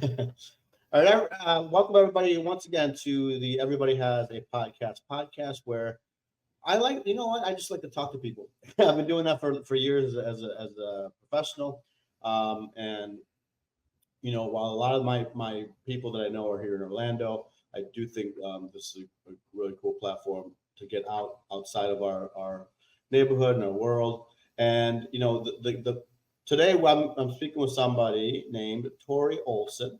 All right, welcome everybody once again to the Everybody Has a podcast where I like, you know what, I just like to talk to people. I've been doing that for years as a professional, and while a lot of my people that I know are here in Orlando, I do think this is a really cool platform to get outside of our neighborhood and our world. And the today I'm speaking with somebody named Tori Olson.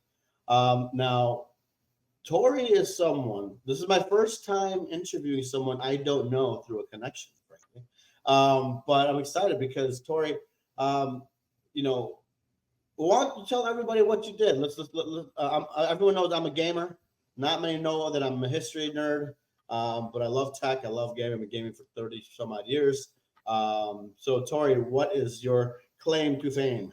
Now, Tori is someone. This is my first time interviewing someone I don't know through a connection, frankly. But I'm excited because Tori, um, you know, why don't you tell everybody what you did? Everyone knows I'm a gamer. Not many know that I'm a history nerd, but I love tech. I love gaming. I've been gaming for 30 some odd years. So, Tori, what is your claim to fame?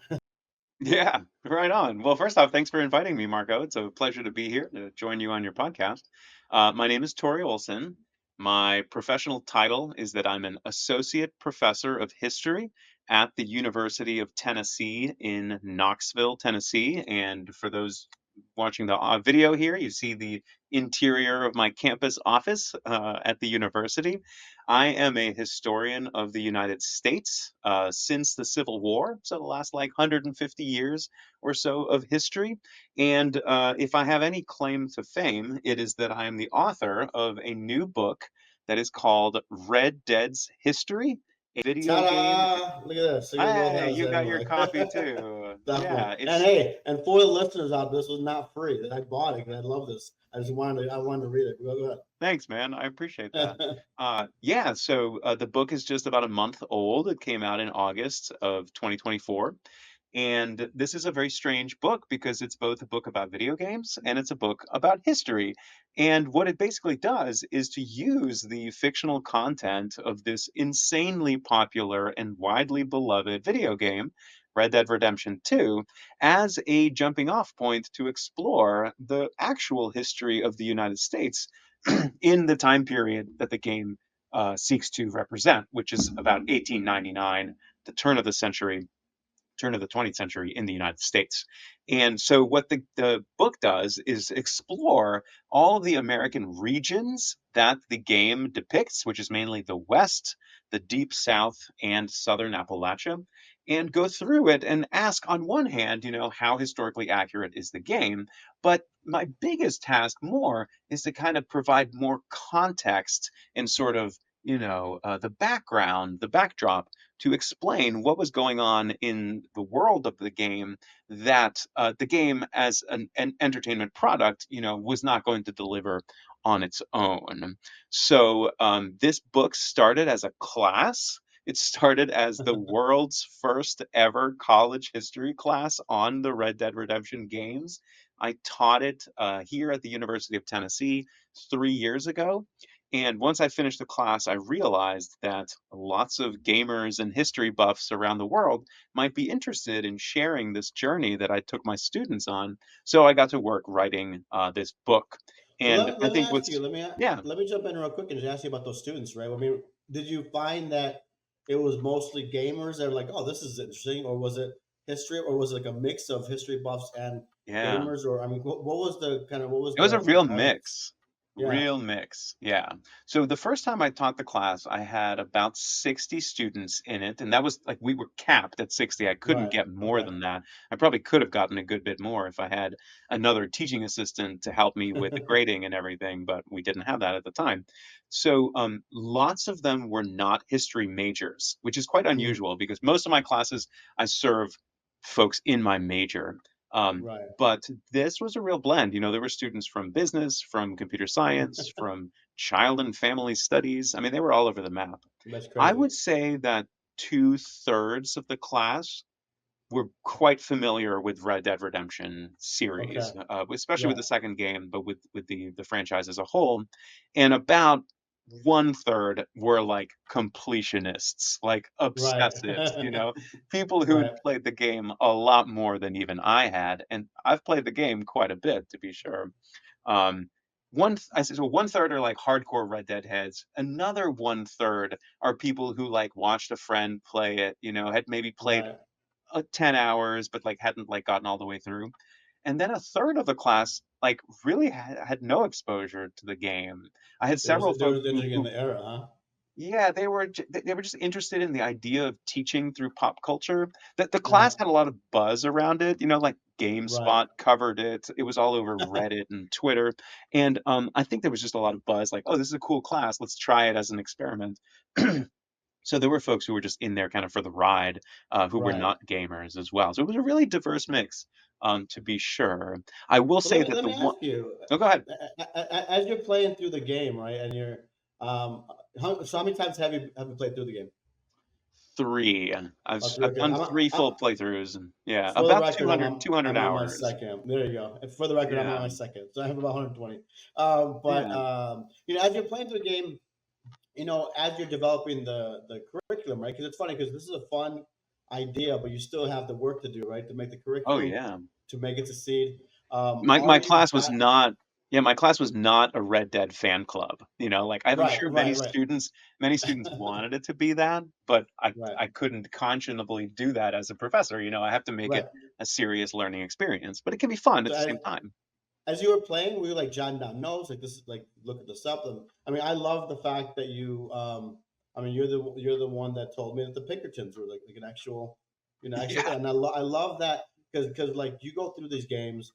Yeah, right on. Well, first off, thanks for inviting me, Marco. It's a pleasure to be here to join you on your podcast. My name is Tori Olson. My professional title is that I'm an associate professor of history at the University of Tennessee in Knoxville, Tennessee. And for those watching the video here, you see the interior of my campus office at the university. I am a historian of the United States since the Civil War, so the last like 150 years or so of history. And if I have any claim to fame, it is that I am the author of a new book that is called Red Dead's History, a video game. Ta-da! Look at this. So you both Hey, have the you got same your one. copy too. Definitely. Yeah, And it's hey, and for the listeners out, this was not free. I bought it because I love this. I wanted to read it. Go Thanks, man. I appreciate that. ahead. Yeah, so the book is just about a month old. It came out in August of 2024. And this is a very strange book because it's both a book about video games and it's a book about history. And what it basically does is to use the fictional content of this insanely popular and widely beloved video game, Red Dead Redemption 2, as a jumping off point to explore the actual history of the United States in the time period that the game seeks to represent, which is about 1899, the turn of the 20th century in the United States. And so, what the book does is explore all of the American regions that the game depicts, which is mainly the West, the Deep South, and Southern Appalachia, and go through it and ask, on one hand, how historically accurate is the game? But my biggest task more is to kind of provide more context and sort of the background, the backdrop to explain what was going on in the world of the game that the game as an entertainment product, was not going to deliver on its own. So this book started as a class. It started as the world's first ever college history class on the Red Dead Redemption games. I taught it here at the University of Tennessee 3 years ago. And once I finished the class, I realized that lots of gamers and history buffs around the world might be interested in sharing this journey that I took my students on. So I got to work writing this book. Well, And I let me think ask you. what's, yeah, Let me jump in real quick and just ask you about those students, right? I mean, did you find that it was mostly gamers that were like, "Oh, this is interesting," or was it history, or was it like a mix of history buffs and yeah. gamers? Or I mean, what was the kind of what was It was a the real audience? mix. Yeah, Real mix. Yeah. So the first time I taught the class, I had about 60 students in it. And that was like we were capped at 60. I couldn't right. get more Okay. than that. I probably could have gotten a good bit more if I had another teaching assistant to help me with the grading and everything, but we didn't have that at the time. So lots of them were not history majors, which is quite Mm, unusual because most of my classes I serve folks in my major. Um, right. but this was a real blend. There were students from business, from computer science, from child and family studies. I mean, they were all over the map. That's I crazy. would say that two-thirds of the class were quite familiar with Red Dead Redemption Okay. series, especially with Yeah. the second game, but with the franchise as a whole. And about one third were like completionists, like Right. obsessives, people who Right. had played the game a lot more than even I had. And I've played the game quite a bit, to be sure. Um, I said, so one third are like hardcore Red Dead heads. Another one third are people who like watched a friend play it, had maybe played Right. 10 hours, but like hadn't like gotten all the way through. and then a third of the class like really had no exposure to the game. I had several They were folks interested in the era, huh? yeah, they were just interested in the idea of teaching through pop culture. That the class Uh-huh. had a lot of buzz around it, like Right. GameSpot covered it. It was all over Reddit and Twitter. And I think there was just a lot of buzz, like, oh, this is a cool class. Let's try it as an experiment. So there were folks who were just in there kind of for the ride, who were Right. not gamers as well. So it was a really diverse mix, to be sure. I will But say that let the me one, ask you, oh, go ahead. as you're playing through the game, right? And you're, so how many times have you played through the game? Three. Oh, three. I've Okay. done three full playthroughs, and yeah, For the about record, 200 I'm on my hours. second. There you go. And for the record, I'm on Yeah, my second. So I have about 120. yeah. As you're playing through the game, as you're developing the curriculum, right? Because it's funny because this is a fun idea, but you still have the work to do, right? To make the Oh curriculum, yeah. to make it succeed. My Are you class was that not yeah, my class was not a Red Dead fan club. Like I'm right? sure Right. Right. many students wanted it to be that, but Right. I couldn't conscionably do that as a professor. I have to make it Right. a serious learning experience, but it can be fun at So the same time. as you were playing, were you like jotting down notes? Like this is like look at this up. And I mean, I love the fact that you. I mean, you're the one that told me that the Pinkertons were like an actual, actual Yeah. thing. And I love that because like you go through these games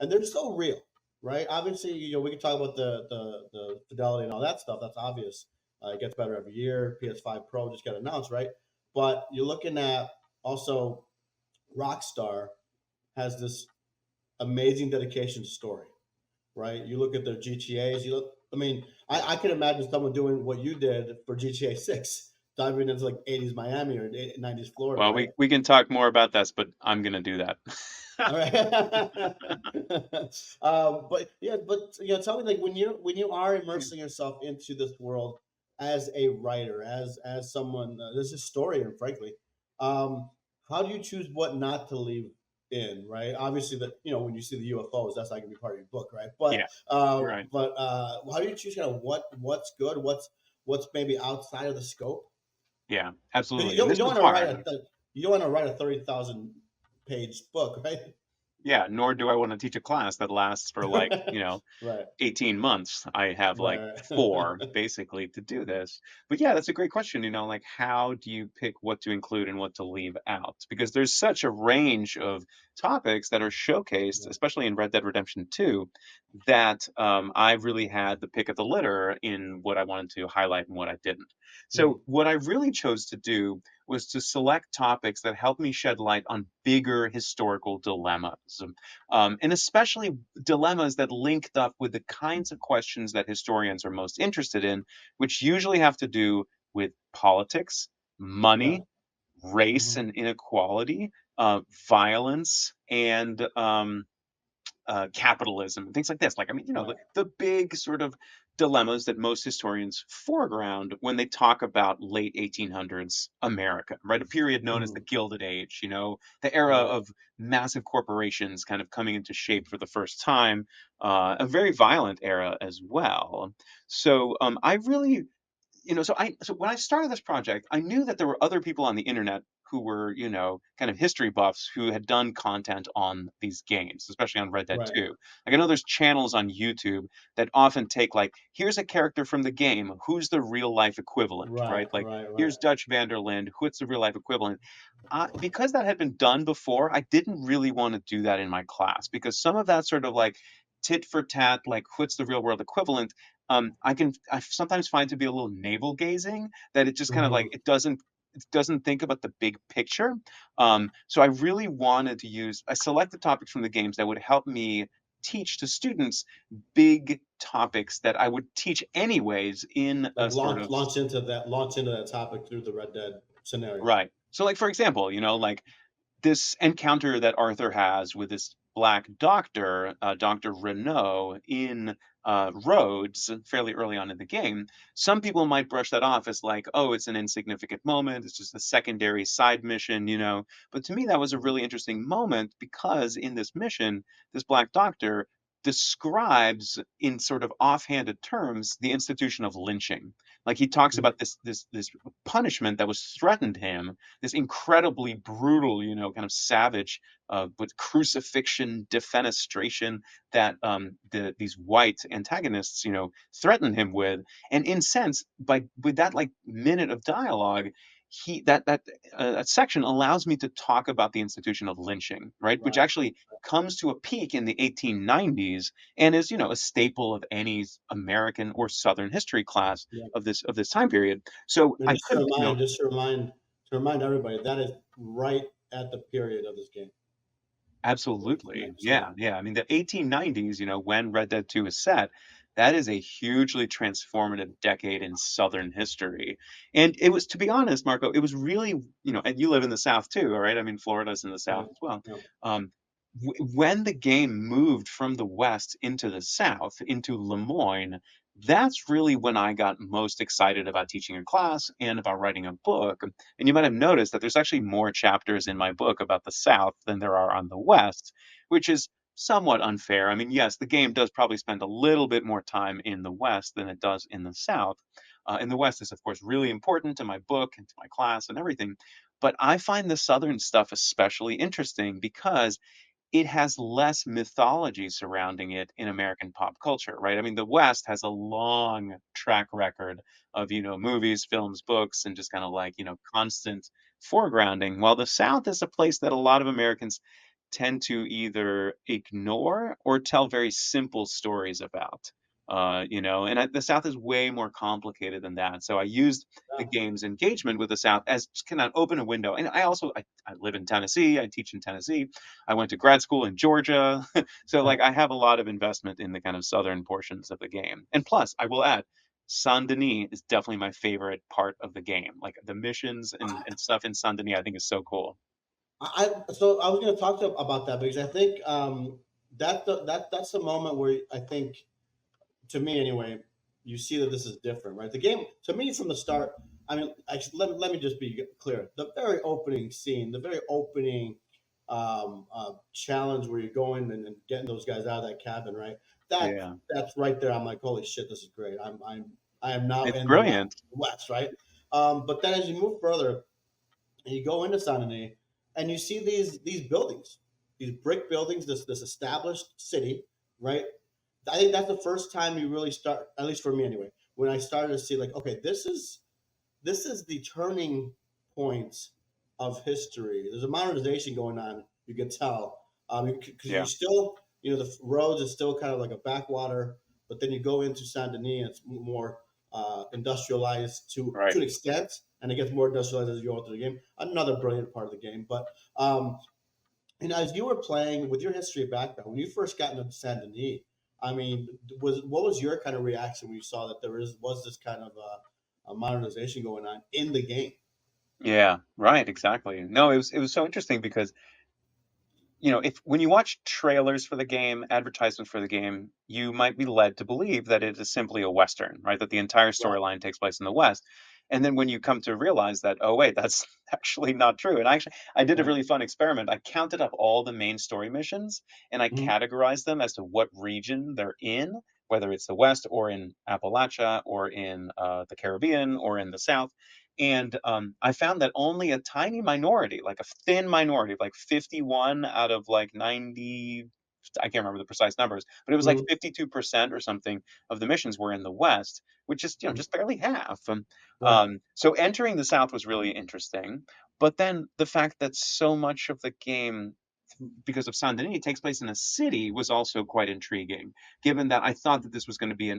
and they're so real, right? Obviously, we can talk about the fidelity and all that stuff. That's obvious. It gets better every year. PS5 Pro just got announced, right? But you're looking at also Rockstar has this amazing dedication story, right? You look at their GTA's. I mean, I can imagine someone doing what you did for GTA 6, diving into like 80s Miami or 90s Florida, Well, right? we can talk more about this, but I'm gonna do that. All right. But yeah, but tell me like when you are immersing yourself into this world as a writer, as someone, as a historian, frankly, um, how do you choose what not to leave in? Right. Obviously, that when you see the UFOs, that's not going to be part of your book, right? Yeah, right. How do you choose kind of what's good, what's maybe outside of the scope? Yeah, Because absolutely. And this was hard. you don't want to write a 30,000 page book, right? Yeah, nor do I want to teach a class that lasts for like, Right. 18 months. I have like Right. four basically to do this. But yeah, that's a great question. Like how do you pick what to include and what to leave out? Because there's such a range of topics that are showcased, Yeah. especially in Red Dead Redemption 2, that I really had the pick of the litter in what I wanted to highlight and what I didn't. So Mhm. what I really chose to do was to select topics that help me shed light on bigger historical dilemmas. And especially dilemmas that linked up with the kinds of questions that historians are most interested in, which usually have to do with politics, Yeah. money, race Hmm. and inequality, violence, and capitalism and things like this. Like, I mean, Right. the big sort of dilemmas that most historians foreground when they talk about late 1800s America, right? A period known as the Hmm. Gilded Age, the era Right. of massive corporations kind of coming into shape for the first time, a very violent era as well. So I really so when I started this project, I knew that there were other people on the internet who were, kind of history buffs who had done content on these games, especially on Red Dead Right. 2. Like I know there's channels on YouTube that often take like, here's a character from the game, who's the real life equivalent, Right. right? Like Right. Right. here's Dutch Vanderland, what's the real life equivalent? Because that had been done before, I didn't really want to do that in my class because some of that sort of like tit for tat, like what's the real world equivalent, I sometimes find to be a little navel gazing, that it just kind of like Hmm. it doesn't think about the big picture. So I really wanted to use I selected topics from the games that would help me teach to students big topics that I would teach anyways in a Like sort of launch into that topic through the Red Dead scenario. right. So like for example, like this encounter that Arthur has with this black doctor, Dr. Renault, in Rhodes fairly early on in the game, some people might brush that off as like, oh, it's an insignificant moment. It's just a secondary side mission. But to me, that was a really interesting moment because in this mission, this black doctor describes in sort of offhanded terms the institution of lynching. Like he talks Mhm. about this punishment that was threatened him, this incredibly brutal, kind of savage, with crucifixion, defenestration that these white antagonists, threatened him with. And in sense, by with that like minute of dialogue, that section allows me to talk about the institution of lynching, right? Which Right. actually comes to a peak in the 1890s and is, a staple of any American or Southern history class Yeah. of this time period. So And I just to couldn't, remind, to remind everybody, that is right at the period of this game. absolutely. 1890s. Yeah. Yeah, yeah. I mean, the 1890s, when Red Dead 2 is set, that is a hugely transformative decade in Southern history. And it was, to be honest, Marco, it was really, and you live in the South too, all right? I mean, Florida's in the South Right. as well. Yeah. Um, when the game moved from the West into the South, into Lemoyne, that's really when I got most excited about teaching a class and about writing a book. And you might have noticed that there's actually more chapters in my book about the South than there are on the West, which is somewhat unfair. I mean, yes, the game does probably spend a little bit more time in the West than it does in the South. And the West is, of course, really important to my book and to my class and everything. But I find the Southern stuff especially interesting because it has less mythology surrounding it in American pop culture, right? I mean, the West has a long track record of, movies, films, books, and just kind of like, constant foregrounding, while the South is a place that a lot of Americans tend to either ignore or tell very simple stories about. The South is way more complicated than that. So I used the Yeah. game's engagement with the South as just kind of open a window. And I live in Tennessee. I teach in Tennessee. I went to grad school in Georgia. So Yeah. like I have a lot of investment in the kind of southern portions of the game. And plus, I will add, Saint Denis is definitely my favorite part of the game. Like the missions and stuff in Saint Denis, I think is so cool. So I was going to talk about that because I think that's the moment where I think, to me anyway, you see that this is different, right? The game, to me, from the start. I mean, actually, let me just be clear. The very opening scene, the very opening challenge where you're going and getting those guys out of that cabin, right? That Yeah. that's right there. I'm like, holy shit, this is great. I am now It's in the brilliant. West, right? But then as you move further, and you go into San Denis, and you see these buildings, these brick buildings, this established city, right? I think that's the first time you really start, at least for me anyway, when I started to see like, okay, this is the turning point of history. There's a modernization going on. You can tell, because you Yeah. still, the roads is still kind of like a backwater, but then you go into Saint Denis, and it's more industrialized to Right. an extent, and it gets more industrialized as you go through the game. Another brilliant part of the game, but um, as you were playing with your history background, when you first got into Saint Denis, I mean, what was your kind of reaction when you saw that there was this kind of a modernization going on in the game? Yeah. Right. Exactly. No, it was so interesting because if when you watch trailers for the game, advertisements for the game, you might be led to believe that it is simply a Western, right? That the entire Right. storyline takes place in the West. And then when you come to realize that, oh, wait, that's actually not true. And I did a Right. really fun experiment. I counted up all the main story missions and I Mhm. categorized them as to what region they're in, whether it's the West or in Appalachia or in the Caribbean or in the South. And I found that only a tiny minority, like a thin minority, like 51 out of like 90, I can't remember the precise numbers, but it was like Mhm. 52% or something of the missions were in the West, which is, Mhm. just barely half. Right. So entering the South was really interesting. But then the fact that so much of the game, because of Saint Denis, takes place in a city was also quite intriguing, given that I thought that this was going to be a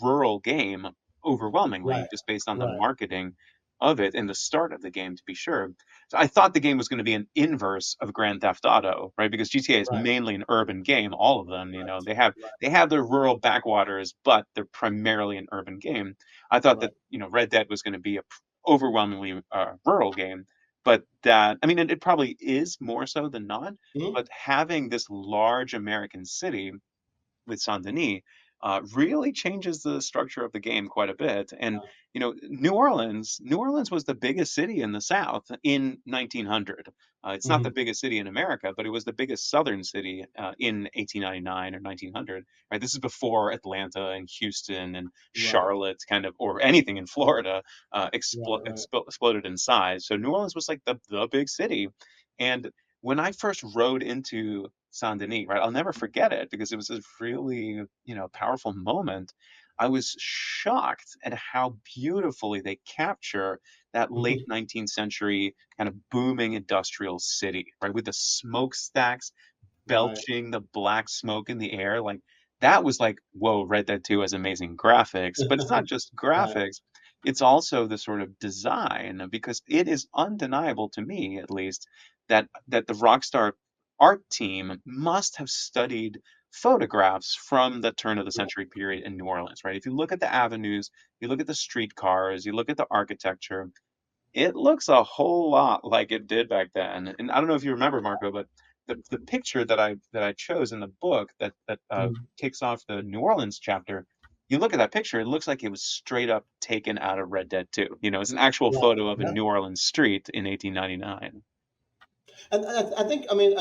rural game overwhelmingly, Right. just based on the Right. marketing of it and the start of the game, to be sure. So I thought the game was going to be an inverse of Grand Theft Auto, right? Because GTA is Right. mainly an urban game. All of them, Right. they have Right. they have their rural backwaters, but they're primarily an urban game. I thought that Right. Red Dead was going to be a overwhelmingly rural game, but that I mean, it probably is more so than not. Mhm. But having this large American city with Saint Denis really changes the structure of the game quite a bit. And Yeah. New Orleans was the biggest city in the South in 1900. It's not the Hmm. biggest city in America, but it was the biggest Southern city in 1899 or 1900. Right, this is before Atlanta and Houston and Right. Charlotte, kind of, or anything in Florida, Right. Right. exploded in size. So New Orleans was like the big city, and when I first rode into Saint Denis, right, I'll never forget it because it was a really, powerful moment. I was shocked at how beautifully they capture that late Mhm. 19th century kind of booming industrial city, right, with the smokestacks Right. belching the black smoke in the air. Like, that was like, whoa, Red Dead 2 has amazing graphics. But it's not just Right. graphics, it's also the sort of design, because it is undeniable to me, at least, that the Rockstar art team must have studied photographs from the turn of the Right. century period in New Orleans, right? If you look at the avenues, you look at the streetcars, you look at the architecture, it looks a whole lot like it did back then. And I don't know if you remember, Marco, but the picture that I chose in the book that Mhm. kicks off the New Orleans chapter, you look at that picture, it looks like it was straight up taken out of Red Dead 2. It's an actual Right. photo of a Yeah. New Orleans street in 1899. And I think, I mean,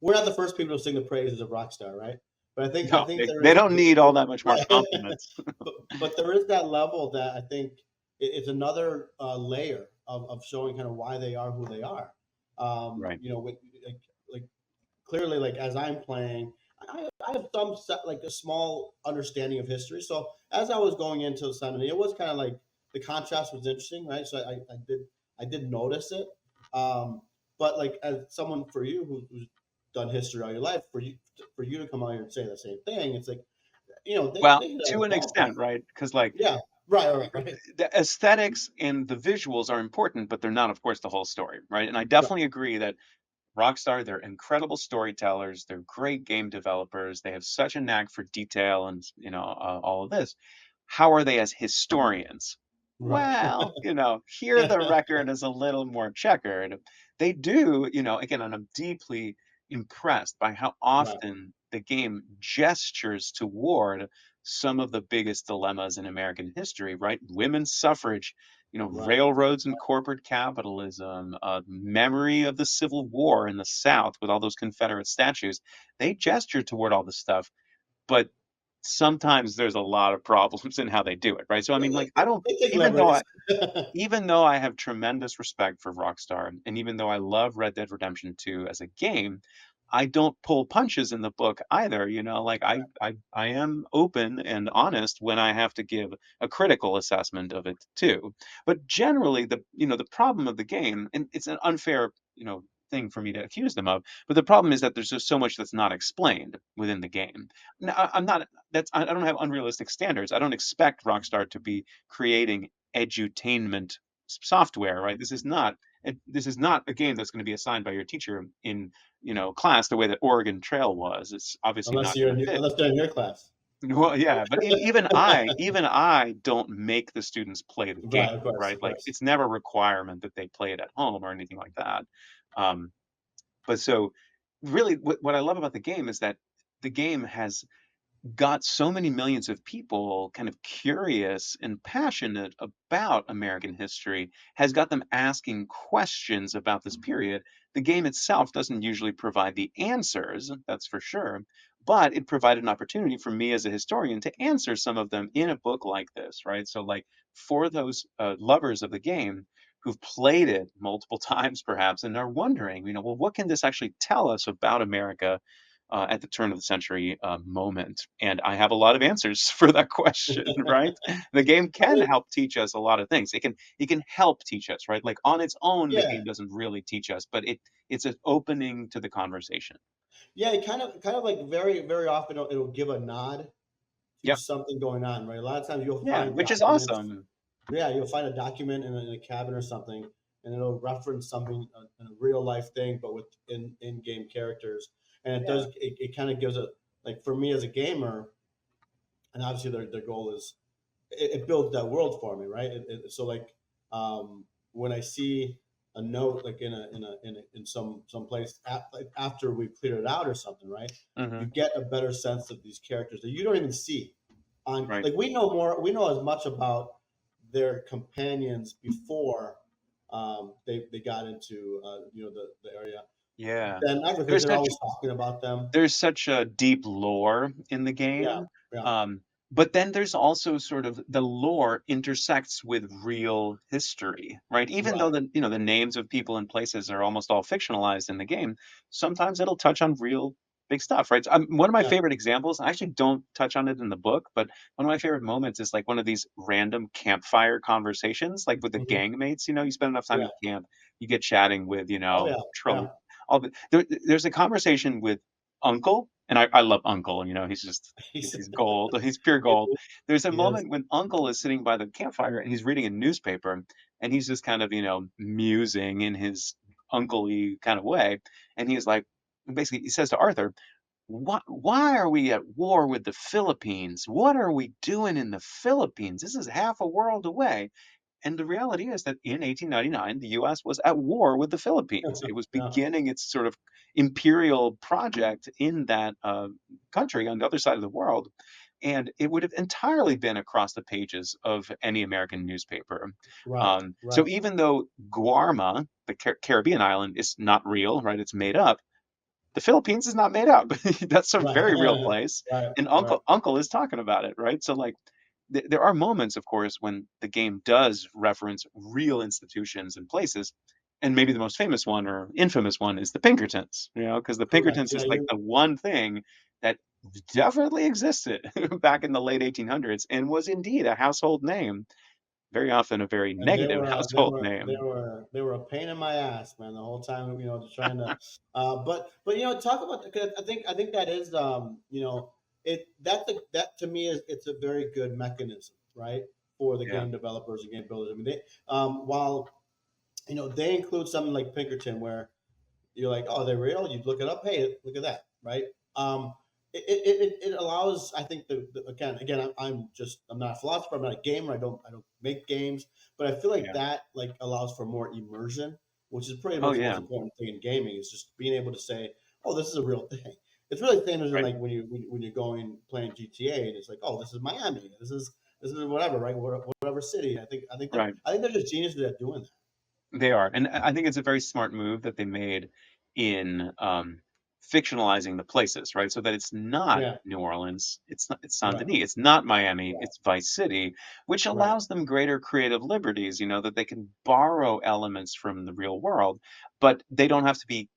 we're not the first people to sing the praises of Rockstar, right? But I No, think they, there they is, don't need all that much more right. compliments. But there is that level that I think it's another layer of showing kind of why they are who they are. Right. With, like, like clearly, like as I'm playing, I have some like a small understanding of history. So as I was going into the Sunday, it was kind of like the contrast was interesting, right? So I did notice it. Um, but like as someone for you who's done history all your life, for you to come out here and say the same thing, it's like Well, they hit out to of an the ballpark. extent, right? Because, like, Yeah, right, right, right, the aesthetics and the visuals are important, but they're not, of course, the whole story, right? And I right, definitely agree that Rockstar, they're incredible storytellers. They're great game developers. They have such a knack for detail and, all of this. How are they as historians? right, Well, here the record is a little more checkered. They do, again, and I'm deeply impressed by how right, often the game gestures toward some of the biggest dilemmas in American history, right? Women's suffrage, right, railroads and corporate capitalism, memory of the Civil War in the South with all those Confederate statues. They gesture toward all this stuff, but sometimes there's a lot of problems in how they do it, right? So I yeah, mean, like, I don't, they take even though liberties. I even though I have tremendous respect for Rockstar, and even though I love Red Dead Redemption 2 as a game, I don't pull punches in the book either. Like, I am open and honest when I have to give a critical assessment of it too. But generally, the problem of the game, and it's an unfair, thing for me to accuse them of, but the problem is that there's just so much that's not explained within the game. Now, I'm not, I don't have unrealistic standards. I don't expect Rockstar to be creating edutainment software, right? This is not a game that's going to be assigned by your teacher in, class, the way that Oregon Trail was. It's obviously not going to fit. Unless they're in your class. Well, yeah, but even I don't make the students play the Right, of game, course, right? of Like, course. it's never a requirement that they play it at home or anything like that. Um, but so, really, what I love about the game is that the game has got so many millions of people kind of curious and passionate about American history, has got them asking questions about this period. The game itself doesn't usually provide the answers, that's for sure, but it provided an opportunity for me as a historian to answer some of them in a book like this, right? So, like, for those lovers of the game who've played it multiple times perhaps and are wondering, well, what can this actually tell us about America at the turn of the century moment? And I have a lot of answers for that question, right? The game I can mean, help teach us a lot of things. It can help teach us, right? Like, on its own, the yeah, game doesn't really teach us, but it's an opening to the conversation. yeah. It kind of like very, very often it'll give a nod to Yep. something going on, right? A lot of times you'll Yeah, find which is documents. awesome. Yeah, you'll find a document in a cabin or something, and it'll reference something, a real life thing, but with in game characters. And it Yeah. does. It kind of gives a like for me as a gamer, and obviously their goal is it builds that world for me, right? So like when I see a note like in some place like after we cleared it out or something, right? You Hmm. get a better sense of these characters that you don't even see on, Right. like, we know as much about their companions before they got into the area, Yeah. then not because There's they're such always talking about them. there's such a deep lore in the Yeah, game. yeah, Um, but then there's also sort of the lore intersects with real history, right? Even though right. the names of people and places are almost all fictionalized in the game, sometimes it'll touch on real big stuff, right? So, one of my Yeah. favorite examples, I actually don't touch on it in the book, but one of my favorite moments is like one of these random campfire conversations, like with the Hmm. gang mates. You spend enough time Yeah. in camp, you get chatting with, Oh yeah. Yeah. there's a conversation with Uncle, and I love Uncle. He's just He's he's gold. He's pure he gold. There's a is. moment when Uncle is sitting by the campfire and he's reading a newspaper, and he's just kind of musing in his uncle-y kind of way, and he's like, basically, he says to Arthur, why are we at war with the Philippines? What are we doing in the Philippines? This is half a world away. And the reality is that in 1899, the US was at war with the Philippines. It was Yeah. beginning its sort of imperial project in that country on the other side of the world. And it would have entirely been across the pages of any American newspaper. Right. So Right. even though Guarma, the Caribbean island, is not real, right? It's made up. The Philippines is not made up. That's a Right. very real place, Right. and Right. Uncle is talking about it, right? So like, there are moments, of course, when the game does reference real institutions and places, and maybe the most famous one or infamous one is the Pinkertons, because the Correct. Pinkertons Yeah. is like You. the one thing that definitely existed back in the late 1800s and was indeed a household name, very often a very And they negative were household name. they were a pain in my ass, man, the whole time. Trying to, but talk about, because I think that is that to me is, it's a very good mechanism, right, for the Yeah. game developers and game builders. I mean, they while they include something like Pinkerton, where you're like, oh, they're real. You look it up. Hey, look at that, right? Um, it allows, I think, again, I'm not a philosopher. I'm not a gamer. I don't make games, but I feel like Yeah. that like allows for more immersion, which is pretty Oh much the most yeah. important thing in gaming, is just being able to say, oh, this is a real thing. It's really the same as in, Right. like, when you're going playing GTA, and it's like, oh, this is Miami. This is whatever, right? Whatever city. Right. I think they're just geniuses at doing that. They are, and I think it's a very smart move that they made in fictionalizing the places, right? So that it's not Yeah. New Orleans, it's Saint Right. Denis, it's not Miami, Right. it's Vice City, which Right. allows them greater creative liberties. That they can borrow elements from the real world, but they don't have to be,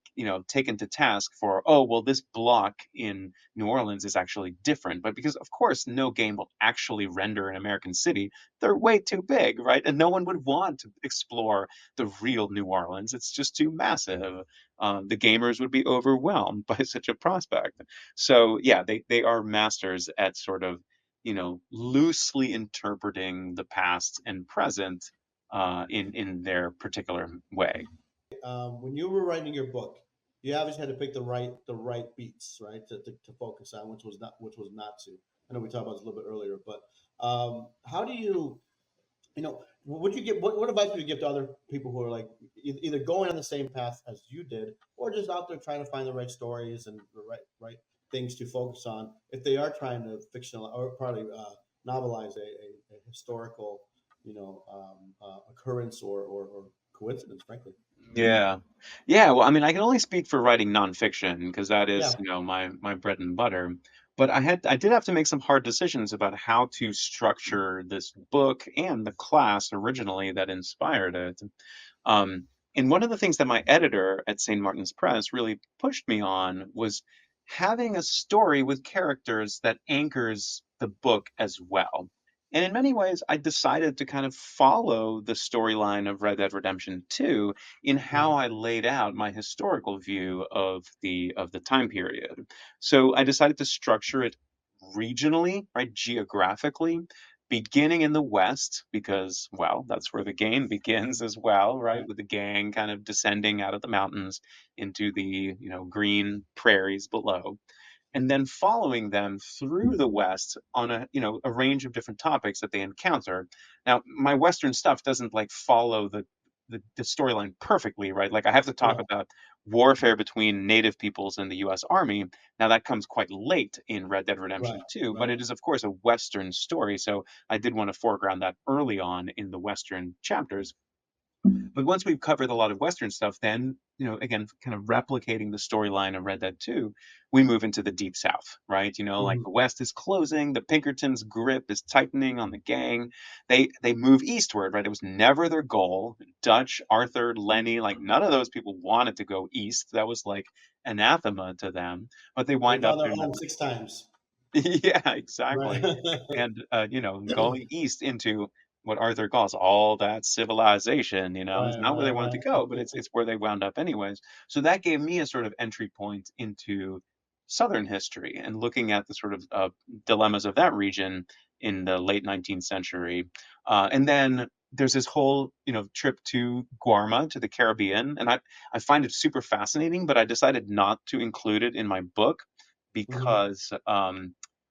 taken to task for, oh, well, this block in New Orleans is actually different. But because, of course, no game will actually render an American city, they're way too big, right? And no one would want to explore the real New Orleans. It's just too massive. The gamers would be overwhelmed by such a prospect. So yeah, they are masters at sort of loosely interpreting the past and present in their particular way. When you were writing your book, you obviously had to pick the right beats, right, to focus on, which was not to. I know we talked about this a little bit earlier, but how do you, would you give what advice would you give to other people who are like either going on the same path as you did, or just out there trying to find the right stories and the right things to focus on if they are trying to fictional or probably novelize a historical occurrence or coincidence, frankly. Yeah. Yeah, well, I mean, I can only speak for writing nonfiction because that is, Yeah. my bread and butter. But I did have to make some hard decisions about how to structure this book and the class originally that inspired it. Um, and one of the things that my editor at St. Martin's Press really pushed me on was having a story with characters that anchors the book as well. And in many ways, I decided to kind of follow the storyline of Red Dead Redemption 2 in how Right. I laid out my historical view of the time period. So I decided to structure it regionally, right, geographically, beginning in the West, because, well, that's where the game begins as well, right, Right. with the gang kind of descending out of the mountains into the, green prairies below, and then following them through the West on a range of different topics that they encounter. Now, my Western stuff doesn't like follow the the storyline perfectly, right? Like I have to talk Right. about warfare between native peoples and the US Army. Now that comes quite late in Red Dead Right. Redemption 2, but Right. it is of course a Western story, so I did want to foreground that early on in the Western chapters. But once we've covered a lot of Western stuff, then, again, kind of replicating the storyline of Red Dead 2, we move into the Deep South, right? Like Mhm. the West is closing, the Pinkertons' grip is tightening on the gang. They move eastward, right? It was never their goal. Dutch, Arthur, Lenny, like none of those people wanted to go east. That was like anathema to them. But they They wind up found their in the home 6 times. yeah, Right. exactly. And going east into what Arthur calls all that civilization, is Right. not where they Right. wanted to Right. go, but it's where they wound up anyways. So that gave me a sort of entry point into Southern history and looking at the sort of dilemmas of that region in the late 19th century. And then there's this whole, trip to Guarma, to the Caribbean, and I find it super fascinating, but I decided not to include it in my book Mhm. because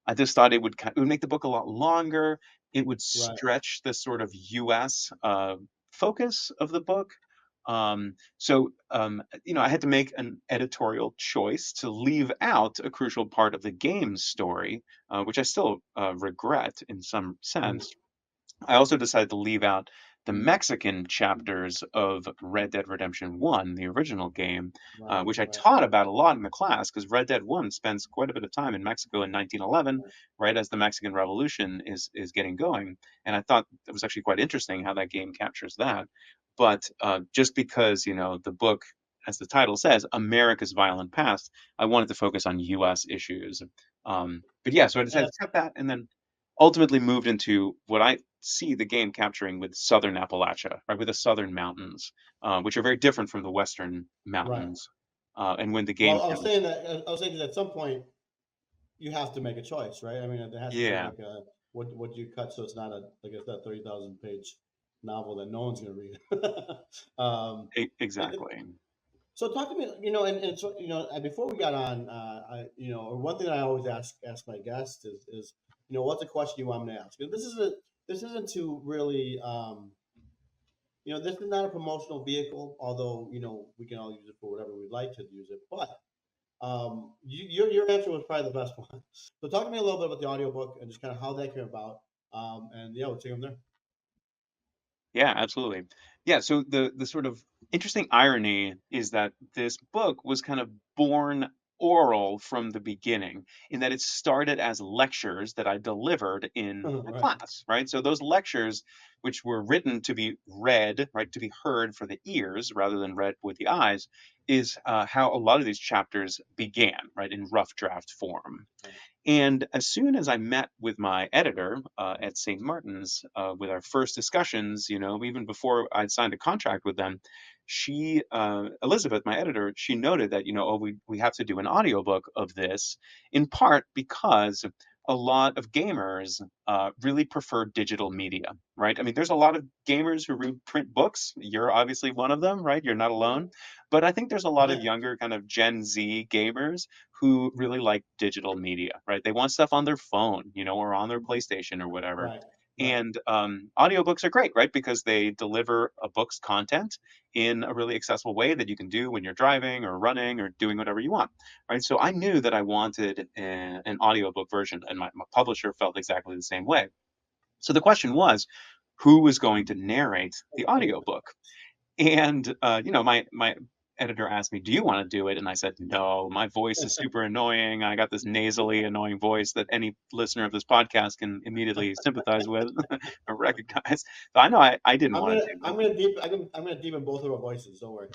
I just thought it would make the book a lot longer. It would Right. stretch the sort of U.S. Focus of the book. So I had to make an editorial choice to leave out a crucial part of the game's story, which I still regret in some Mhm. sense. I also decided to leave out the Mexican chapters of Red Dead Redemption 1, the original game, Right. which I Right. taught about a lot in the class because Red Dead 1 spends quite a bit of time in Mexico in 1911, Right. right as the Mexican Revolution is getting going. And I thought it was actually quite interesting how that game captures that. But just because, the book, as the title says, America's Violent Past, I wanted to focus on U.S. issues. But yeah, so I And decided to cut that and then ultimately moved into what I see the game capturing with southern Appalachia, right, with the southern mountains, which are very different from the western right. mountains. And when the game Well, I was kind of, saying that I was saying that at some point you have to make a choice, right? I mean, there has to be yeah, like a what you cut so it's not a like I said 30,000 page novel that no one's going to read. And exactly. so talk to me, and so before we got on, one thing I always ask my guests is what's a question you want me to ask? And this isn't to really this is not a promotional vehicle, although we can all use it for whatever we'd like to use it. But your answer was probably the best one. So talk to me a little bit about the audiobook and just kind of how that came about. And yeah, we'll take them there. Yeah, absolutely. Yeah, so the sort of interesting irony is that this book was kind of born oral from the beginning, in that it started as lectures that I delivered in my Right, class, right? So those lectures, which were written to be read, right, to be heard for the ears rather than read with the eyes, is how a lot of these chapters began, right, in rough draft form. right, And as soon as I met with my editor at St. Martin's, with our first discussions, even before I'd signed a contract with them, Elizabeth, my editor, she noted that, oh, we have to do an audiobook of this, in part because a lot of gamers really prefer digital media, right? I mean, there's a lot of gamers who read print books. You're obviously one of them, right? You're not right, alone. But I think there's a lot of right, younger kind of Gen Z gamers who really like digital media, right? They want stuff on their phone, or on their PlayStation or whatever. right, right, And audiobooks are great, right? Because they deliver a book's content in a really accessible way that you can do when you're driving or running or doing whatever you want, right? So I knew that I wanted an audiobook version, and my publisher felt exactly the same way. So the question was, who was going to narrate the audiobook? And my editor asked me, "Do you want to do it?" And I said, "No, my voice is super annoying. I got this nasally, annoying voice that any listener of this podcast can immediately sympathize with or recognize." So I know I didn't want to do I'm gonna deepen both of our voices. Don't worry.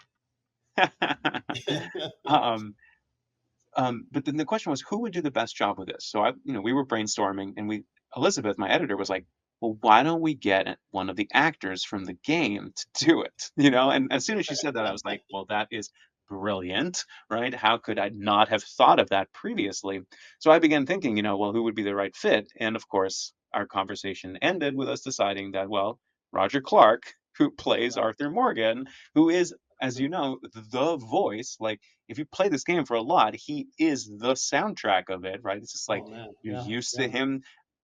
it. um, but then the question was, who would do the best job with this? So we were brainstorming, and Elizabeth, my editor, was like, "Well, why don't we get one of the actors from the game to do it?" And as soon as she said that, I was like, "Well, that is brilliant, right? How could I not have thought of that previously?" So I began thinking, well, who would be the right fit? And of course, our conversation ended with us deciding that, well, Roger Clark, who plays Right. Arthur Morgan, who is, as you know, the voice, like if you play this game for a lot, he is the soundtrack of it, right? It's just like Oh man. you're Yeah. used to Yeah. him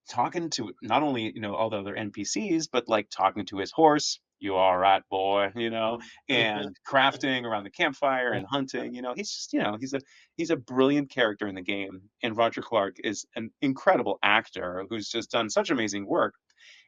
talking to not only, all the other NPCs, but like talking to his horse, "You all right, boy?" And crafting around the campfire and hunting. He's just, he's a brilliant character in the game. And Roger Clark is an incredible actor who's just done such amazing work.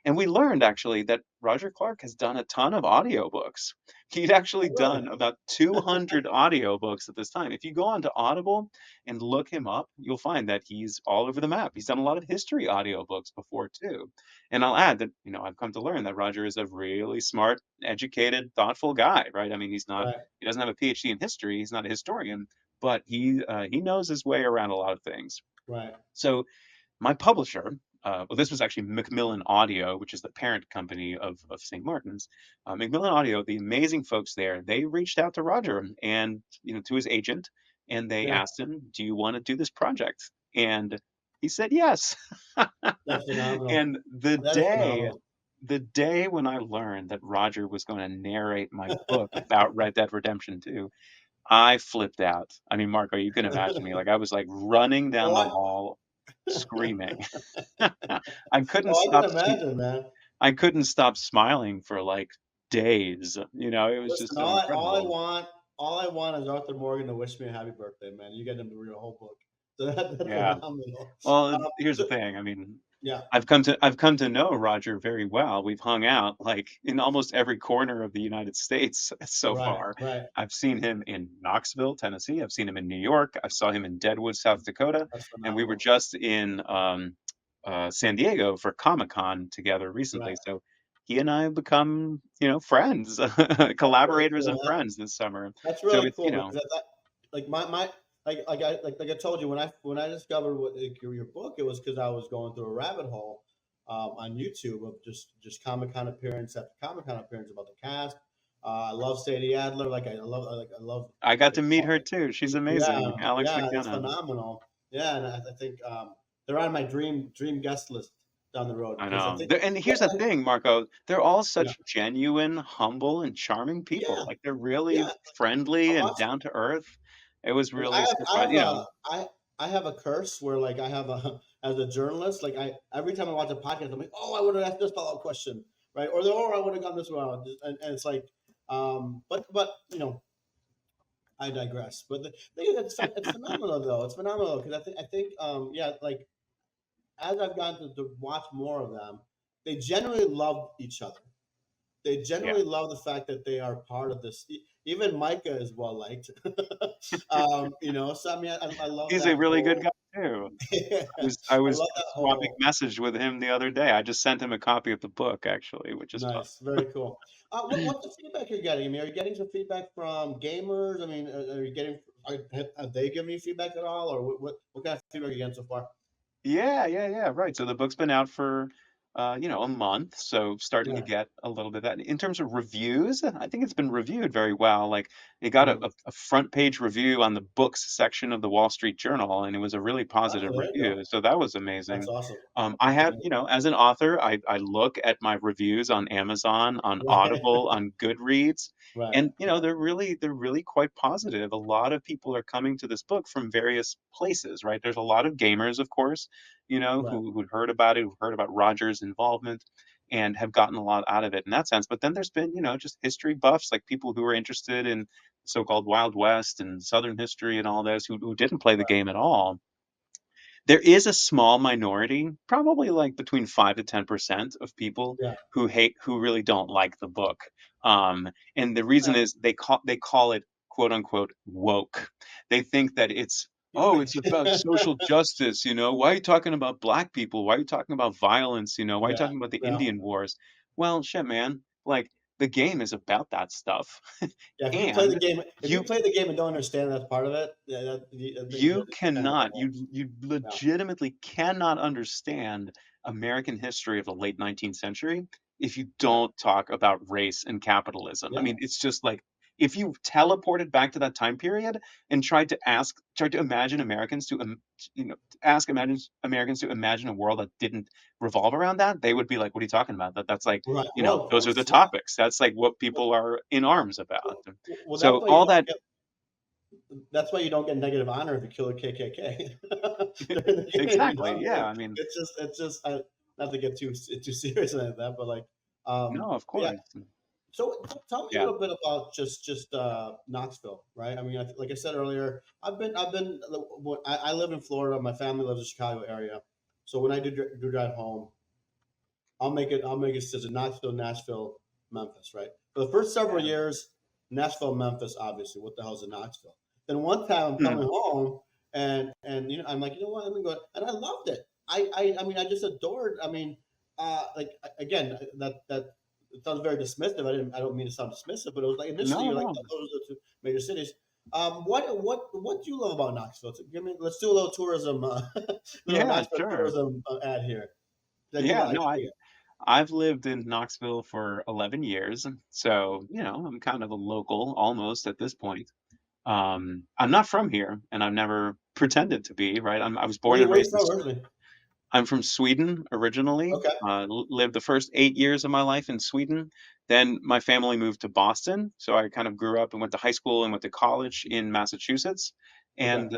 And we learned actually that Roger Clark has done a ton of audiobooks. He'd actually Oh, really? done about 200 audiobooks at this time. If you go onto Audible and look him up, you'll find that he's all over the map. He's done a lot of history audiobooks before too. And I'll add that, I've come to learn that Roger is a really smart, educated, thoughtful guy, right? I mean, Right, he doesn't have a PhD in history, he's not a historian, but he knows his way around a lot of things. right. So my publisher, well, this was actually Macmillan Audio, which is the parent company of St. Martin's. Macmillan Audio, the amazing folks there, they reached out to Roger and to his agent, and they Yeah, asked him, "Do you want to do this project?" And he said yes. that's phenomenal. And That is phenomenal. the day when I learned that Roger was going to narrate my book about Red Dead Redemption 2, I flipped out. I mean, Marco, you can imagine me. Like I was like running down the Oh, hall screaming. I couldn't oh, I can stop imagine, man. I couldn't stop smiling for like days. It was just Listen, so incredible. all I want is Arthur Morgan to wish me a happy birthday, man. You get him to read a whole book. So that's Yeah. phenomenal. Well, here's the So, thing. I mean, yeah, I've come to know Roger very well. We've hung out like in almost every corner of the United States so right, far. right. I've seen him in Knoxville, Tennessee. I've seen him in New York. I saw him in Deadwood, South Dakota, That's and we were phenomenal. just in San Diego for Comic-Con together Right. recently. So he and I have become, friends, That's really collaborators cool. and friends this summer. That's So really it's, cool because like my like I told you when I discovered your book, it was because I was going through a rabbit hole on YouTube of just Comic Con appearance after Comic Con appearance about the cast. I love Sadie Adler. I love I got like to meet her too. She's yeah, amazing. Alex yeah, it's McKenna. phenomenal. Yeah, and I think they're on my dream guest list down the road I because I know. think And here's the thing, Marco. They're all yeah, such genuine, humble, and charming people. yeah, Like they're really yeah. friendly I'm and watching. down to earth. It was Like, really surprising. I I have a curse where like I have a as a journalist, like I every time I watch a podcast, I'm like, oh, I would have asked this follow up question, right? Or I would have gone this route, and it's like, but I digress. But the thing is, it's phenomenal though. It's phenomenal because I think yeah, like as I've gotten to watch more of them, they generally love each other. They Yeah. generally love the fact that they are part of this. Even Micah is well liked. So I mean, I love He's a that really good whole. guy too. I I was love that swapping whole. message with him the other day. I just sent him a copy of the book actually, which is fun. Nice, very cool. What's the feedback you're getting? I mean, are you getting some feedback from gamers? I mean, are you getting? Have they given you feedback at all, or what kind of feedback are you getting so far? Yeah, yeah, yeah, right. So the book's been out for, a month, so starting to Yeah. get a little bit of that. In terms of reviews, I think it's been reviewed very well. Like it got Mhm. a front page review on the books section of the Wall Street Journal, and it was a really positive Okay, there you go. review. So that was That's amazing. awesome. I That's have, amazing. as an author, I look at my reviews on Amazon, on Right, Audible, on Goodreads, right, and they're really quite positive. A lot of people are coming to this book from various places, right? There's a lot of gamers, of course, right, who'd heard about it, who've heard about Roger's involvement and have gotten a lot out of it in that sense. But then there's been, just history buffs, like people who are interested in so-called Wild West and Southern history and all this, who didn't play the right. game at all. There is a small minority, probably like between 5 to 10% of people Yeah. who really don't like the book. And the reason Right. is they call it quote unquote woke. They think that oh, it's about social justice, Why are you talking about black people? Why are you talking about violence? Why are you Yeah, talking about the yeah, Indian Wars? Well, shit, man. Like the game is about that stuff. yeah. And If you you play the game and don't understand that's part of it, yeah, you you're kind of in the cannot, hole. you Yeah, legitimately cannot understand American history of the late 19th century if you right. don't talk about race and capitalism. I Yeah, mean, it's just like if you teleported back to that time period and tried to imagine Americans to, ask imagine Americans to imagine a world that didn't revolve around that, they would be like, "What are you talking about? That's like, right. Well, of those are the course, yeah. topips. That's like what Well, people are in arms about." that's So why you all don't that get. That's why you don't get negative honor if you kill a KKK during the game. exactly, yeah. Like, I mean, it's just not to get too serious like that, but like, no, of yeah, course. So tell me a Yeah. little bit about just Knoxville, right? I mean, like I said earlier, I live in Florida. My family lives in the Chicago area. So when I do drive home, I'll make it to Knoxville, Nashville, Memphis, right? For the first several Yeah. years, Nashville, Memphis, obviously. What the hell's in Knoxville? Then one time I'm Hmm. coming home and I'm like, you know what? Let me go, and I loved it. I mean, I just adored. I mean, like again, that it sounds very dismissive. I don't mean to sound dismissive, but it was like initially No, you're like, no. oh, those are the two major cities. What do you love about Knoxville? Give me, let's do a little tourism, little Yeah, Knoxville sure. tourism ad here. Yeah, I no, can dig it. I've lived in Knoxville for 11 years, so I'm kind of a local almost at this point. I'm not from here, and I've never pretended to be, right? I was born and Where you raised in from originally? I'm from Sweden originally. Okay, Lived the first 8 years of my life in Sweden. Then my family moved to Boston, so I kind of grew up and went to high school and went to college in Massachusetts. okay, And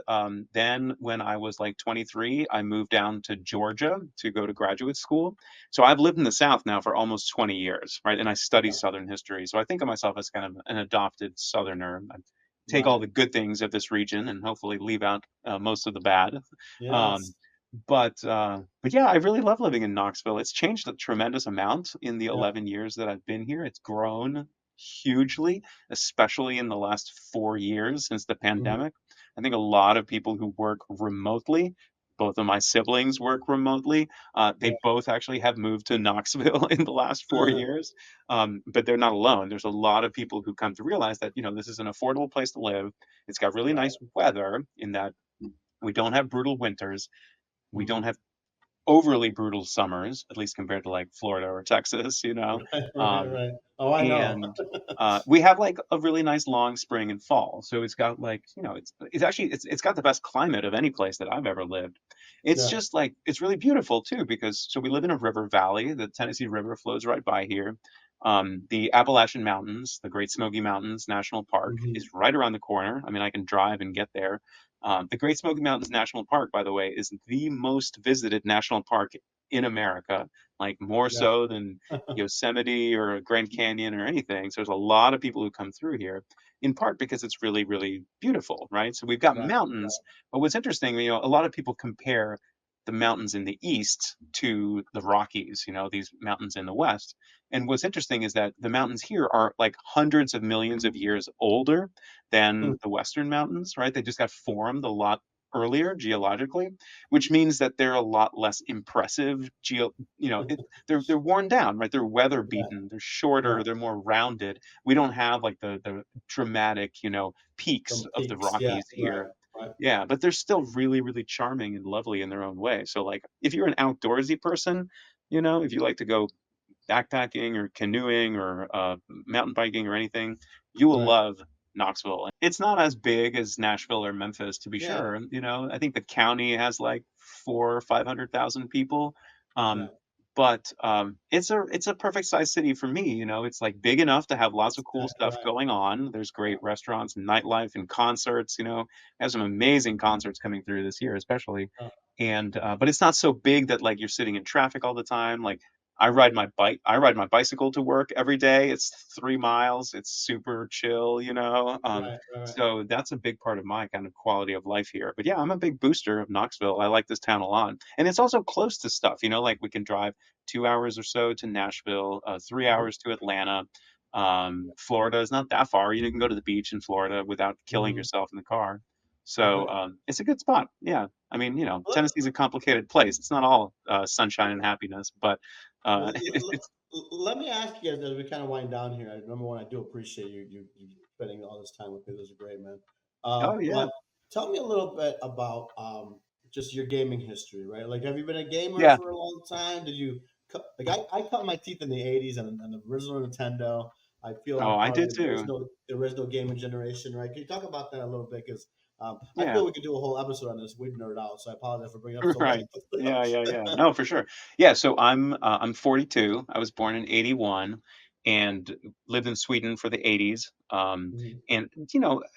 then when I was like 23, I moved down to Georgia to go to graduate school. So I've lived in the South now for almost 20 years, right? And I study okay. Southern history. So I think of myself as kind of an adopted Southerner. I take all Right. the good things of this region and hopefully leave out most of the bad. Yes. Um, but yeah, I really love living in Knoxville. It's changed a tremendous amount in the Yeah. 11 years that I've been here. It's grown hugely, especially in the last 4 years since the Mhm. pandemic. I think a lot of people who work remotely, both of my siblings work remotely. They Yeah. both actually have moved to Knoxville in the last 4 years. But they're not alone. There's a lot of people who come to realize that, this is an affordable place to live. It's got really Right. nice weather in that we don't have brutal winters. We don't Mhm. have overly brutal summers, at least compared to like Florida or Texas, Right, right, Um, right. Oh, I know. and we have like a really nice long spring and fall. So it's got like, it's actually it's got the best climate of any place that I've ever lived. It's Yeah. just like it's really beautiful too because so we live in a river valley. The Tennessee River flows right by here. The Appalachian Mountains, the Great Smoky Mountains National Park, Mhm. is right around the corner. I mean, I can drive and get there. The Great Smoky Mountains National Park, by the way, is the most visited national park in America, like more Yeah. so than Yosemite or Grand Canyon or anything. So there's a lot of people who come through here, in part because it's really, really beautiful, right? So we've got Right, mountains, right. but what's interesting, a lot of people compare the mountains in the east to the Rockies, these mountains in the west. And what's interesting is that the mountains here are like hundreds of millions of years older Hmm. than the western mountains, right? They just got formed a lot earlier geologically, which means that they're a lot less impressive they're worn down, right? They're weather Right, beaten, they're shorter, right. they're more rounded. We don't have like the dramatic, peaks Some of the peaks. Yeah. Rockies Right, here. right. Yeah, but they're still really, really charming and lovely in their own way. So like if you're an outdoorsy person, if you like to go backpacking or canoeing or mountain biking or anything, you will Right. love Knoxville. It's not as big as Nashville or Memphis, to be Yeah. sure. I think the county has like 400,000 or 500,000 people. Um, Right. but it's a perfect size city for me. It's like big enough to have lots of cool stuff Right. going on. There's Right. great restaurants and nightlife and concerts. Have some amazing concerts coming through this year, especially. Uh, And but it's not so big that like you're sitting in traffic all the time. Like right. I ride my bicycle to work every day. It's 3 miles. It's super chill, Right. Right. So that's a big part of my kind of quality of life here. But yeah, I'm a big booster of Knoxville. I like this town a lot. And it's also close to stuff, like we can drive 2 hours or so to Nashville, three Mhm. hours to Atlanta. Florida is not that far. You can go to the beach in Florida without killing Mhm. yourself in the car. So Right. it's a good spot. Yeah. I mean, Let, Tennessee's a complicated place. It's not all sunshine and happiness, but Well, it's let me ask you as we kind of wind down here. Number one, I do appreciate you spending all this time with me. This is great, man. oh yeah, But tell me a little bit about just your gaming history, right? Like, have you been a gamer yeah. for a long time? Did you like I cut my teeth in the '80s and the original Nintendo. I feel Oh, I'm I part of did too. the original gaming generation, right? Can you talk about that a little bit? Because I Yeah. feel we could do a whole episode on this. We'd nerd out, so I apologize for bringing it up so late. Right. Yeah, yeah, yeah. No, for sure. Yeah, so I'm 42. I was born in 81 and lived in Sweden for the 80s. Mhm. And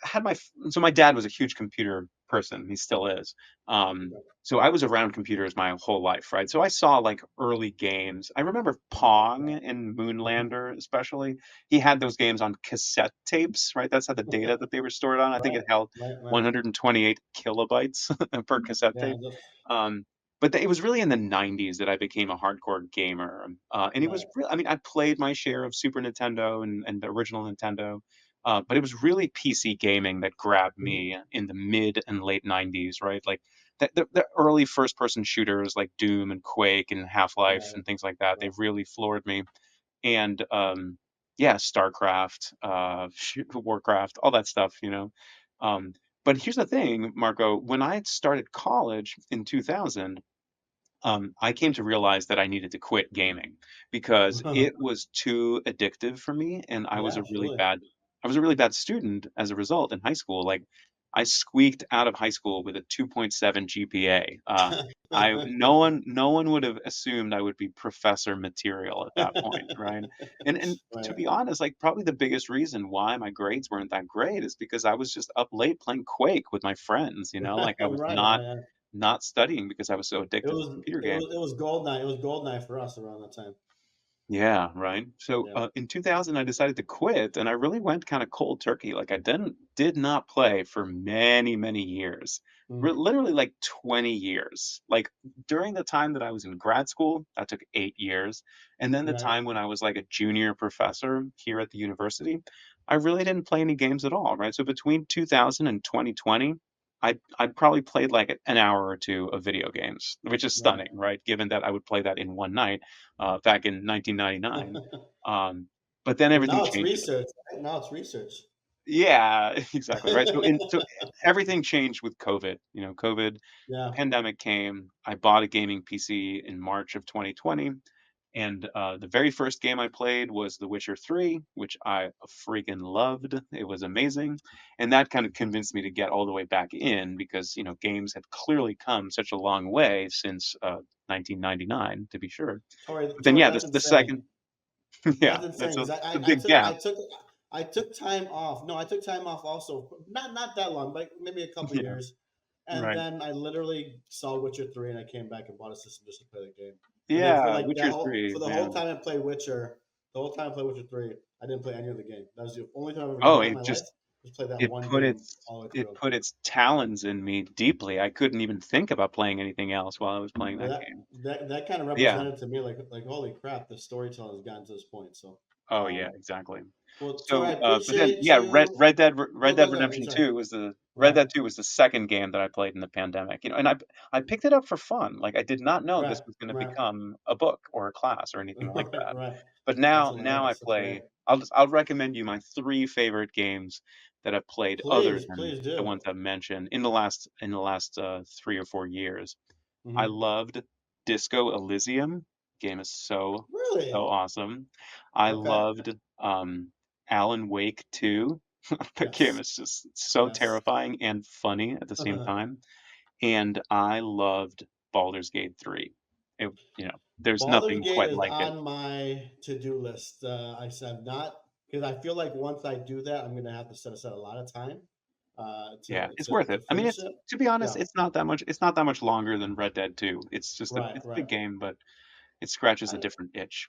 had my so my dad was a huge computer person. He still is. Um, Okay. so I was around computers my whole life, right? So I saw like early games. I remember Okay. Pong and Moonlander, especially. He had those games on cassette tapes, right? That's how the data that they were stored on. I think Right. it held Right. 128 kilobytes per cassette Yeah. tape. Um, but it was really in the 90s that I became a hardcore gamer. And it was Right. real. I mean, I played my share of Super Nintendo and the original Nintendo, but it was really PC gaming that grabbed Mhm. me in the mid and late 90s, right? Like the early first person shooters like Doom and Quake and Half-Life Right. and things like that, they Right. really floored me. And yeah, StarCraft, Warcraft, all that stuff, you know. Um, but here's the thing, Marco, when I started college in 2000, I came to realize that I needed to quit gaming because it was too addictive for me, and Yeah. Absolutely. I was a really bad student as a result in high school. Like I squeaked out of high school with a 2.7 GPA. No one would have assumed I would be professor material at that point, right? And to Right. be honest, like probably the biggest reason why my grades weren't that great is because I was just up late playing Quake with my friends, you know, like I was Right. Right. not studying because I was so It addicted to was computer games. it was gold night. It was gold night for us around that time. Yeah, right. So Yeah. in 2000, I decided to quit, and I really went kind of cold turkey. Like I did not play for many years, Mm. literally like 20 years. Like during the time that I was in grad school, that took 8 years, and then the Right. time when I was like a junior professor here at the university, I really didn't play any games at all. Right. So between 2000 and 2020. I probably played like an hour or two of video games, which is Right. stunning, right? Given that I would play that in one night back in 1999. Um, but then But everything now it's changed. research. Right? Now it's research. Yeah, exactly, right? So everything changed with COVID. You know, COVID, the Yeah. pandemic came. I bought a gaming PC in March of 2020, and the very first game I played was The Witcher 3, which I freaking loved. It was amazing, and that kind of convinced me to get all the way back in because you know games had clearly come such a long way since 1999, to be sure. But then Tori, yeah, that's the insane. second, yeah, That's insane that's because a big gap. I took time off. No, I took time off also. Not that long, but maybe a couple Yeah, years. And right. then I literally saw Witcher 3 and I came back and bought a system just to play the game. And then for Yeah, like that Witcher whole 3, for the yeah. whole time I played Witcher, the whole time I played Witcher 3, I didn't play any other game. That was the only time I've ever done Oh, that in my life. Was play that one game all the way it through. put its talons in me deeply. I couldn't even think about playing anything else while I was playing Well, that game. that kind of Yeah. represented to me like holy crap, the storytelling has gotten to this point. So, Oh, yeah, um, exactly. well, Tori, I So, but then, appreciate yeah, you. Red Dead Go ahead. I'm Redemption sorry. 2 was the Red Right, Dead 2 was the second game that I played in the pandemic, you know, and I picked it up for fun. Like I did not know right, this was going to right, become a book or a class or anything like right, that. right. But Excellent. now I That's great. play. I'll recommend you my three favorite games that I've played other Please, than please the do. ones I've mentioned in the last 3 or 4 years. I Hmm. loved Disco Elysium. Game is so Really? awesome. I Okay. loved Alan Wake 2. The game Yes. is just so Yes. terrifying and funny at the same time. And I loved Baldur's Gate 3. It, you know, there's Baldur's nothing Gate quite is like it. on my to-do list. I said not because I feel like once I do that, I'm gonna have to set aside a lot of time Yeah, it's worth to it. I mean, finish it's it. to be honest, Yeah. it's not that much longer than Red Dead 2. Right. It's a Right. big game, but it scratches a I, different itch.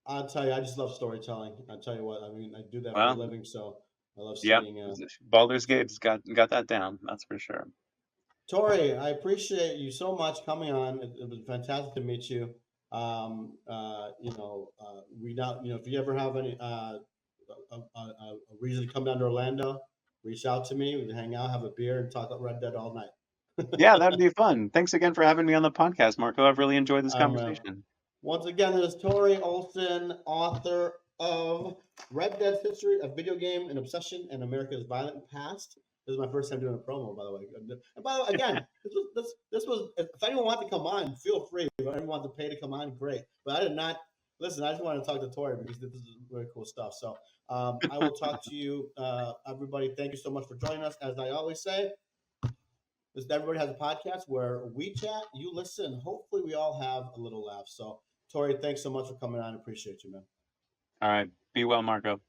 I'll tell you, I just love storytelling. I'll tell you what. I mean, I do that for a Well, living, so I love yeah, seeing. Baldur's Gate's got that down. That's for sure. Tori, I appreciate you so much coming on. It was fantastic to meet you. We now, if you ever have any a reason to come down to Orlando, reach out to me. We can hang out, have a beer, and talk about Red Dead all night. Yeah, that'd be fun. Thanks again for having me on the podcast, Marco. I've really enjoyed this um, conversation. Once again, this is Tori Olsson, author of Red Dead History, a video game, an obsession, and America's violent past. This is my first time doing a promo, by the way. And by the way, again, this was. If anyone wants to come on, feel free. If anyone wants to pay to come on, great. But I did not listen. I just wanted to talk to Tori because this is really cool stuff. So I will talk to you, everybody. Thank you so much for joining us. As I always say, this everybody has a podcast where we chat, you listen. Hopefully, we all have a little laugh. So, Tori, thanks so much for coming on. Appreciate you, man. All right. Be well, Marco.